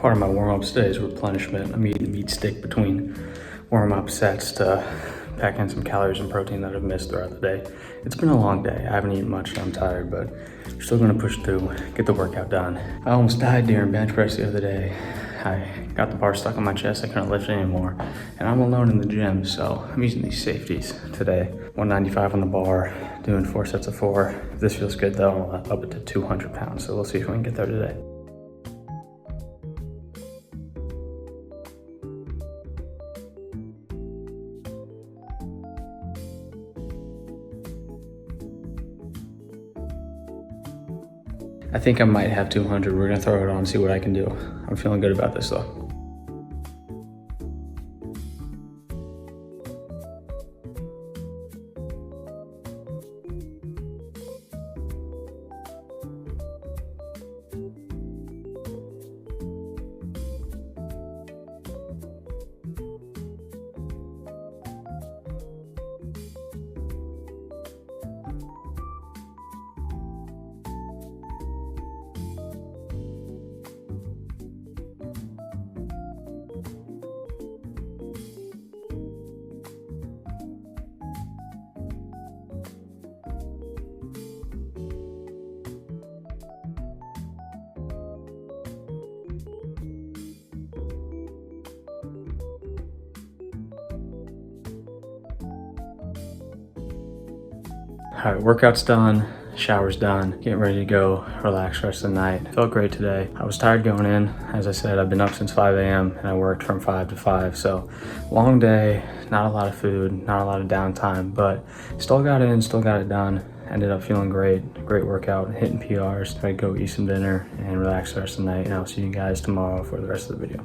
Part of my warm-up today is replenishment. I'm eating a meat stick between warm-up sets to pack in some calories and protein that I've missed throughout the day. It's been a long day. I haven't eaten much and I'm tired, but I'm still gonna push through, get the workout done. I almost died during bench press the other day. I got the bar stuck on my chest, I couldn't lift it anymore. And I'm alone in the gym, so I'm using these safeties today. 195 on the bar, doing 4 sets of 4. If this feels good though, I'll up it to 200 pounds. So we'll see if we can get there today. I think I might have 200. We're gonna throw it on and see what I can do. I'm feeling good about this though. All right, workout's done, shower's done, getting ready to go, relax rest of the night. Felt great today. I was tired going in. As I said, I've been up since 5 a.m. and I worked from 5 to 5. So long day, not a lot of food, not a lot of downtime, but still got in, still got it done. Ended up feeling great, great workout, hitting PRs. I go eat some dinner and relax the rest of the night. And I'll see you guys tomorrow for the rest of the video.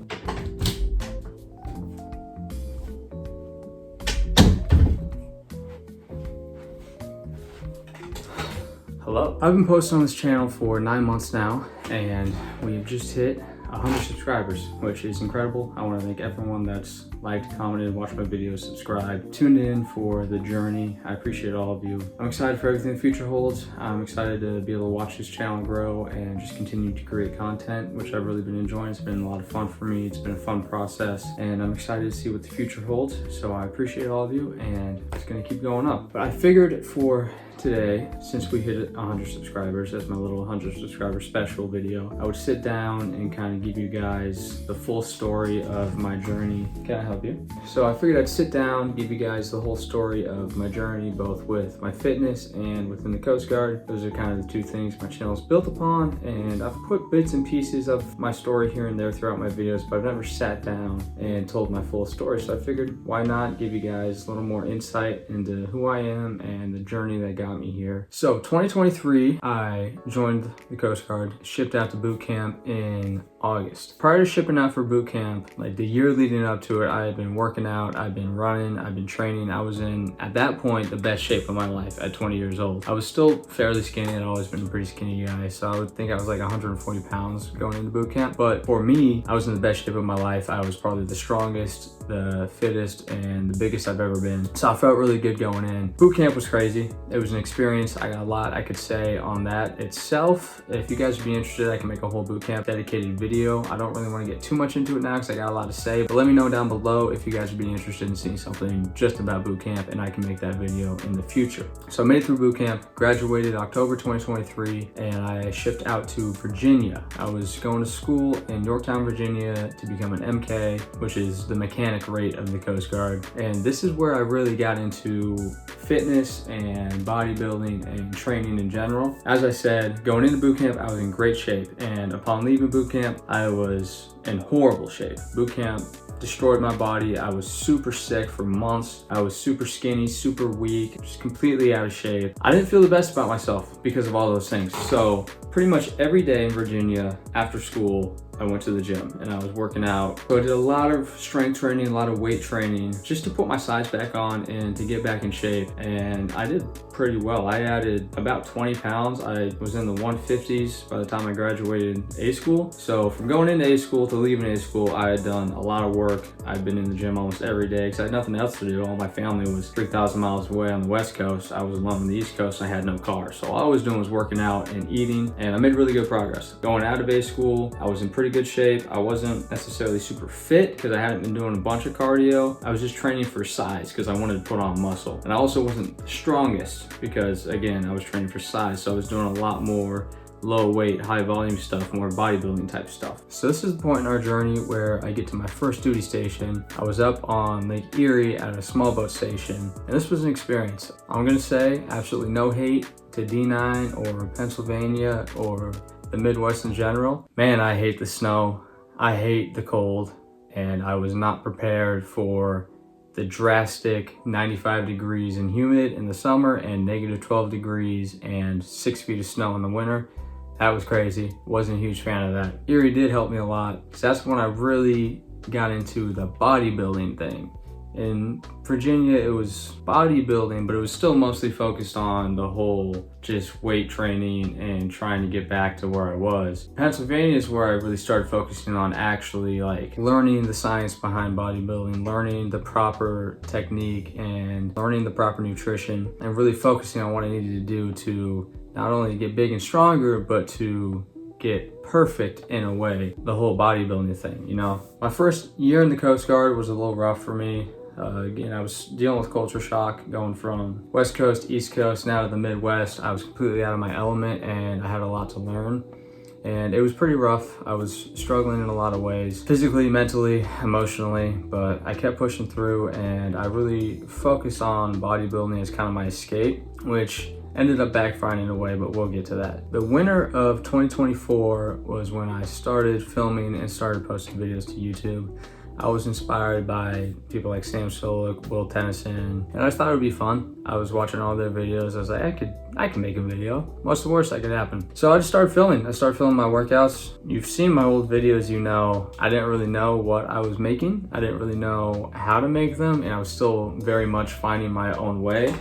Hello. I've been posting on this channel for 9 months now, and we've just hit 100 subscribers, which is incredible. I want to thank everyone that's liked, commented, watched my videos, subscribed, tuned in for the journey. I appreciate all of you. I'm excited for everything the future holds. I'm excited to be able to watch this channel grow and just continue to create content, which I've really been enjoying. It's been a lot of fun for me. It's been a fun process, and I'm excited to see what the future holds. So I appreciate all of you, and it's gonna keep going up. But I figured for today, since we hit 100 subscribers, as my little 100 subscriber special video, I would sit down and kind of give you guys the full story of my journey. Can I help you? So I figured I'd sit down, give you guys the whole story of my journey, both with my fitness and within the Coast Guard. Those are kind of the two things my channel is built upon, and I've put bits and pieces of my story here and there throughout my videos, but I've never sat down and told my full story. So I figured, why not give you guys a little more insight into who I am and the journey that got me here. So 2023, I joined the Coast Guard, shipped out to boot camp in August. Prior to shipping out for boot camp, like the year leading up to it, I had been working out, I've been running, I've been training. I was in, at that point, the best shape of my life at 20 years old. I was still fairly skinny. I'd always been a pretty skinny guy, so I would think I was like 140 pounds going into boot camp. But for me, I was in the best shape of my life. I was probably the strongest, the fittest, and the biggest I've ever been. So I felt really good going in. Boot camp was crazy. It was an experience. I got a lot I could say on that itself. If you guys would be interested, I can make a whole boot camp dedicated video. I don't really want to get too much into it now because I got a lot to say, but let me know down below if you guys would be interested in seeing something just about boot camp, and I can make that video in the future. So I made it through boot camp, graduated October 2023, and I shipped out to Virginia. I was going to school in Yorktown, Virginia to become an MK, which is the mechanic rate of the Coast Guard. And this is where I really got into fitness and bodybuilding and training in general. As I said, going into boot camp, I was in great shape, and upon leaving boot camp, I was in horrible shape. Boot camp destroyed my body. I was super sick for months. I was super skinny, super weak, just completely out of shape. I didn't feel the best about myself because of all those things. So pretty much every day in Virginia after school, I went to the gym and I was working out. So I did a lot of strength training, a lot of weight training, just to put my size back on and to get back in shape. And I did pretty well. I added about 20 pounds. I was in the 150s by the time I graduated A school. So from going into A school to leaving A school, I had done a lot of work. I'd been in the gym almost every day because I had nothing else to do. All my family was 3,000 miles away on the West Coast. I was alone on the East Coast. I had no car. So all I was doing was working out and eating, and I made really good progress. Going out of A school, I was in pretty good shape. I wasn't necessarily super fit because I hadn't been doing a bunch of cardio. I was just training for size because I wanted to put on muscle. And I also wasn't the strongest because, again, I was training for size. So I was doing a lot more low weight, high volume stuff, more bodybuilding type stuff. So this is the point in our journey where I get to my first duty station. I was up on Lake Erie at a small boat station, and this was an experience. I'm gonna say absolutely no hate to D9 or Pennsylvania or the Midwest in general. Man, I hate the snow. I hate the cold, and I was not prepared for the drastic 95 degrees and humid in the summer and negative 12 degrees and 6 feet of snow in the winter. That was crazy. Wasn't a huge fan of that. Erie did help me a lot. So that's when I really got into the bodybuilding thing. In Virginia, it was bodybuilding, but it was still mostly focused on the whole just weight training and trying to get back to where I was. Pennsylvania is where I really started focusing on actually like learning the science behind bodybuilding, learning the proper technique and learning the proper nutrition, and really focusing on what I needed to do to not only get big and stronger, but to get perfect in a way, the whole bodybuilding thing, you know. My first year in the Coast Guard was a little rough for me. Again, I was dealing with culture shock, going from West Coast, East Coast, now to the Midwest. I was completely out of my element and I had a lot to learn. And it was pretty rough. I was struggling in a lot of ways, physically, mentally, emotionally, but I kept pushing through, and I really focused on bodybuilding as kind of my escape, which ended up backfiring in a way, but we'll get to that. The winter of 2024 was when I started filming and started posting videos to YouTube. I was inspired by people like Sam Solik, Will Tennyson, and I thought it would be fun. I was watching all their videos. I was like, I can make a video. What's the worst that could happen? So I just started filming. I started filming my workouts. You've seen my old videos, you know, I didn't really know what I was making. I didn't really know how to make them, and I was still very much finding my own way.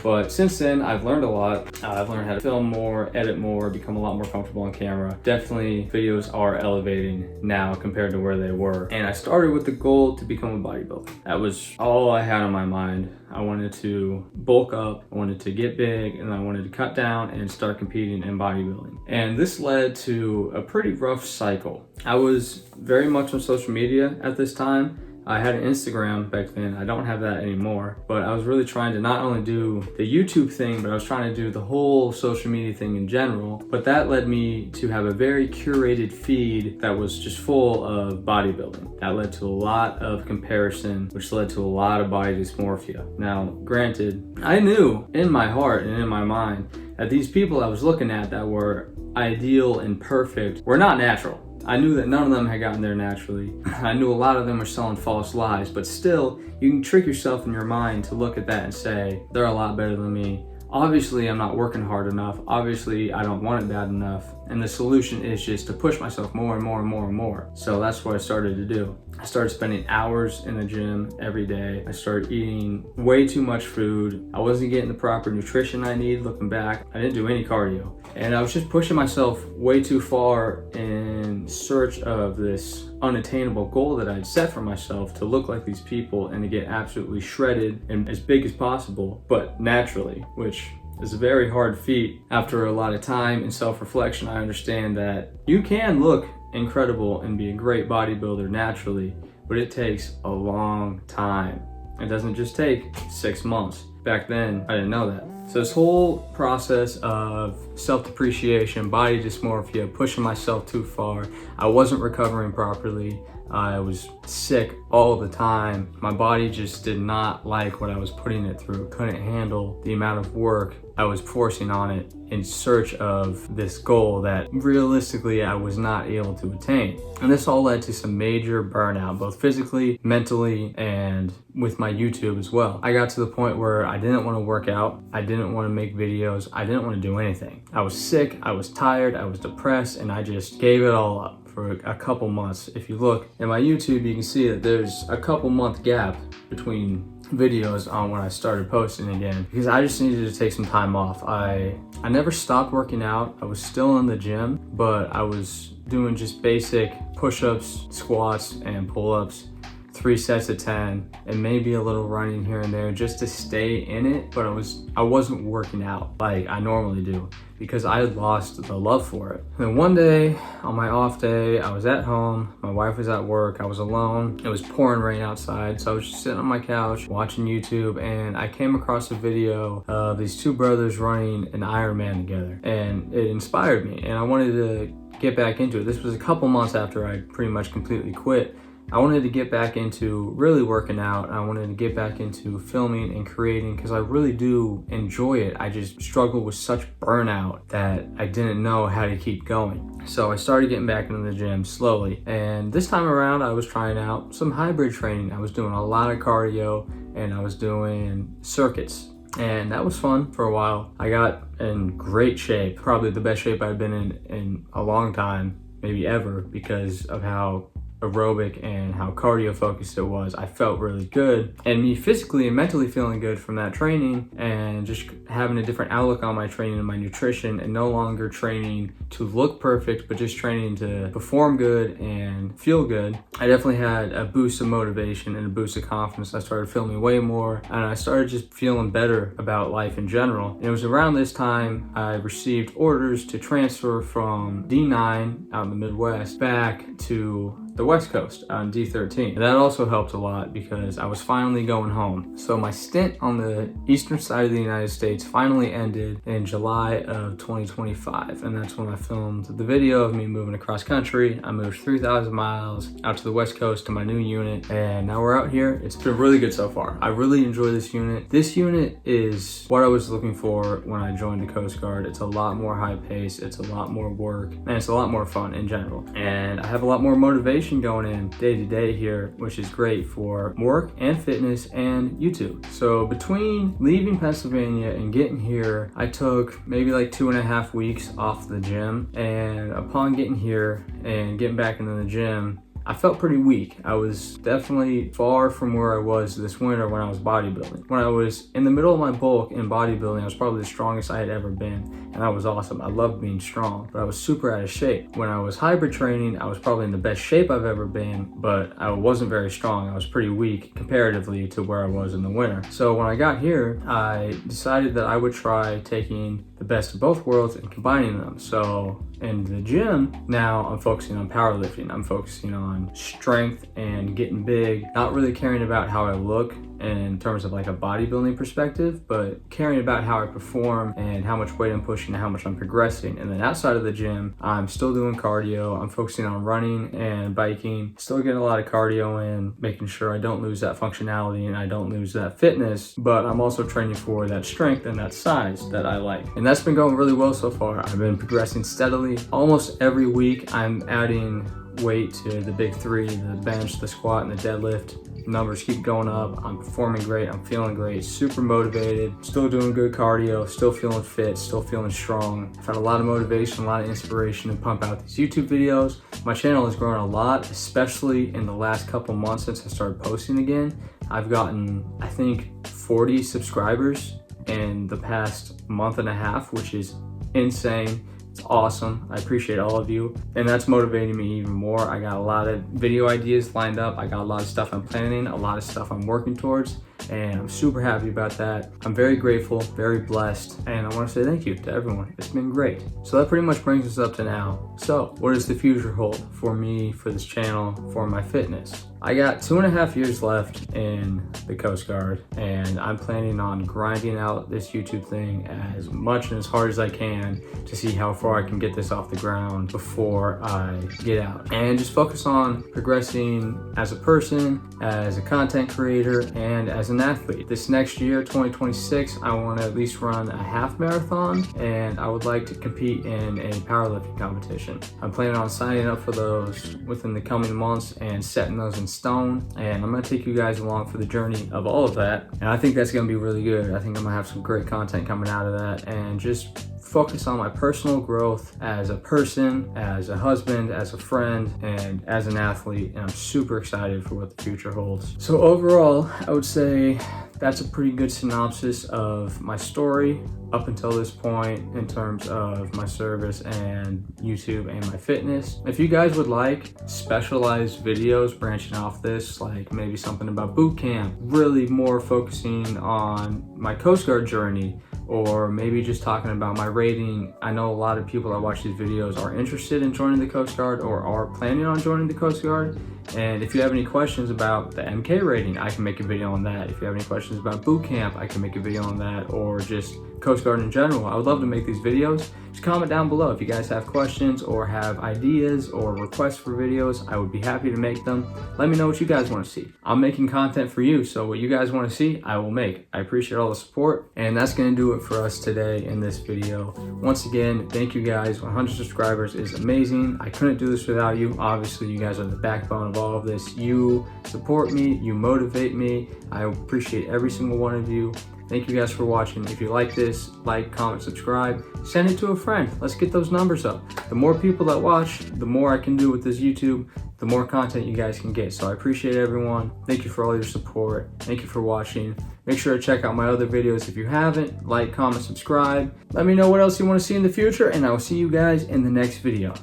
But since then, I've learned a lot. I've learned how to film more, edit more, become a lot more comfortable on camera. Definitely, videos are elevating now compared to where they were. And I started with the goal to become a bodybuilder. That was all I had on my mind. I wanted to bulk up, I wanted to get big, and I wanted to cut down and start competing in bodybuilding. And this led to a pretty rough cycle. I was very much on social media at this time. I had an Instagram back then. I don't have that anymore, but I was really trying to not only do the YouTube thing, but I was trying to do the whole social media thing in general. But that led me to have a very curated feed that was just full of bodybuilding. That led to a lot of comparison, which led to a lot of body dysmorphia. Now, granted, I knew in my heart and in my mind that these people I was looking at that were ideal and perfect were not natural. I knew that none of them had gotten there naturally. I knew a lot of them were selling false lies, but still, you can trick yourself in your mind to look at that and say, they're a lot better than me. Obviously, I'm not working hard enough. Obviously, I don't want it bad enough. And the solution is just to push myself more and more and more and more. So that's what I started to do. I started spending hours in the gym every day. I started eating way too much food. I wasn't getting the proper nutrition I need. Looking back, I didn't do any cardio. And I was just pushing myself way too far in search of this unattainable goal that I'd set for myself to look like these people and to get absolutely shredded and as big as possible, but naturally, which is a very hard feat. After a lot of time and self-reflection, I understand that you can look incredible and be a great bodybuilder naturally, but it takes a long time. It doesn't just take 6 months. Back then, I didn't know that. So this whole process of self-depreciation, body dysmorphia, pushing myself too far, I wasn't recovering properly. I was sick all the time. My body just did not like what I was putting it through. Couldn't handle the amount of work I was forcing on it in search of this goal that realistically I was not able to attain. And this all led to some major burnout, both physically, mentally, and with my YouTube as well. I got to the point where I didn't want to work out. I didn't want to make videos. I didn't want to do anything. I was sick, I was tired, I was depressed, and I just gave it all up for a couple months. If you look at my YouTube, you can see that there's a couple month gap between videos on when I started posting again because I just needed to take some time off. I never stopped working out. I was still in the gym, but I was doing just basic push-ups, squats, and pull-ups, 3 sets of 10, and maybe a little running here and there just to stay in it. But I wasn't working out like I normally do because I had lost the love for it. And then one day on my off day, I was at home, my wife was at work, I was alone, it was pouring rain outside, so I was just sitting on my couch watching YouTube, and I came across a video of these two brothers running an Ironman together, and it inspired me, and I wanted to get back into it. This was a couple months after I pretty much completely quit. I wanted to get back into really working out. I wanted to get back into filming and creating because I really do enjoy it. I just struggled with such burnout that I didn't know how to keep going. So I started getting back into the gym slowly. And this time around, I was trying out some hybrid training. I was doing a lot of cardio and I was doing circuits. And that was fun for a while. I got in great shape, probably the best shape I've been in a long time, maybe ever, because of how aerobic and how cardio focused it was. I felt really good, and me physically and mentally feeling good from that training and just having a different outlook on my training and my nutrition, and no longer training to look perfect but just training to perform good and feel good. I definitely had a boost of motivation and a boost of confidence. I started filming way more and I started just feeling better about life in general. And it was around this time I received orders to transfer from D9 out in the Midwest back to the West Coast on D13. And that also helped a lot because I was finally going home. So my stint on the eastern side of the United States finally ended in July of 2025. And that's when I filmed the video of me moving across country. I moved 3,000 miles out to the West Coast to my new unit. And now we're out here. It's been really good so far. I really enjoy this unit. This unit is what I was looking for when I joined the Coast Guard. It's a lot more high pace. It's a lot more work. And it's a lot more fun in general. And I have a lot more motivation going in day to day here, which is great for work and fitness and YouTube. So between leaving Pennsylvania and getting here, I took maybe like 2.5 weeks off the gym. And upon getting here and getting back into the gym, I felt pretty weak. I was definitely far from where I was this winter when I was bodybuilding. When I was in the middle of my bulk in bodybuilding, I was probably the strongest I had ever been, and that was awesome. I loved being strong, but I was super out of shape. When I was hybrid training, I was probably in the best shape I've ever been, but I wasn't very strong. I was pretty weak comparatively to where I was in the winter. So when I got here, I decided that I would try taking the best of both worlds and combining them. So in the gym, now I'm focusing on powerlifting. I'm focusing on strength and getting big, not really caring about how I look in terms of like a bodybuilding perspective, but caring about how I perform and how much weight I'm pushing and how much I'm progressing. And then outside of the gym, I'm still doing cardio. I'm focusing on running and biking, still getting a lot of cardio in, making sure I don't lose that functionality and I don't lose that fitness, but I'm also training for that strength and that size that I like. And that's been going really well so far. I've been progressing steadily. Almost every week I'm adding weight to the big three, the bench, the squat, and the deadlift. Numbers keep going up. I'm performing great. I'm feeling great. Super motivated. Still doing good cardio. Still feeling fit. Still feeling strong. I've had a lot of motivation, a lot of inspiration to pump out these YouTube videos. My channel has grown a lot, especially in the last couple months since I started posting again. I've gotten, I think, 40 subscribers in the past month and a half, which is insane. It's awesome. I appreciate all of you. And that's motivating me even more. I got a lot of video ideas lined up. I got a lot of stuff I'm planning, a lot of stuff I'm working towards. And I'm super happy about that. I'm very grateful, very blessed, and I want to say thank you to everyone. It's been great. So that pretty much brings us up to now. So what does the future hold for me, for this channel, for my fitness? I got 2.5 years left in the Coast Guard, and I'm planning on grinding out this YouTube thing as much and as hard as I can to see how far I can get this off the ground before I get out. And just focus on progressing as a person, as a content creator, and as an athlete. This next year, 2026, I want to at least run a half marathon, and I would like to compete in a powerlifting competition. I'm planning on signing up for those within the coming months and setting those in stone, and I'm going to take you guys along for the journey of all of that, and I think that's going to be really good. I think I'm going to have some great content coming out of that, and just focus on my personal growth as a person, as a husband, as a friend, and as an athlete, and I'm super excited for what the future holds. So overall, I would say that's a pretty good synopsis of my story up until this point in terms of my service and YouTube and my fitness. If you guys would like specialized videos branching off this, like maybe something about boot camp, really more focusing on my Coast Guard journey, or maybe just talking about my rating. I know a lot of people that watch these videos are interested in joining the Coast Guard or are planning on joining the Coast Guard. And if you have any questions about the MK rating, I can make a video on that. If you have any questions about boot camp, I can make a video on that, or just Coast Guard in general. I would love to make these videos. Just comment down below if you guys have questions or have ideas or requests for videos. I would be happy to make them. Let me know what you guys want to see. I'm making content for you, so what you guys want to see, I will make. I appreciate all the support, and that's going to do it for us today in this video. Once again, thank you guys. 100 subscribers is amazing. I couldn't do this without you. Obviously, you guys are the backbone of all of this. You support me, you motivate me. I appreciate every single one of you. Thank you guys for watching. If you like this, like, comment, subscribe, send it to a friend. Let's get those numbers up. The more people that watch, the more I can do with this YouTube, the more content you guys can get. So I appreciate everyone. Thank you for all your support. Thank you for watching. Make sure to check out my other videos if you haven't. Like, comment, subscribe. Let me know what else you want to see in the future, and I will see you guys in the next video.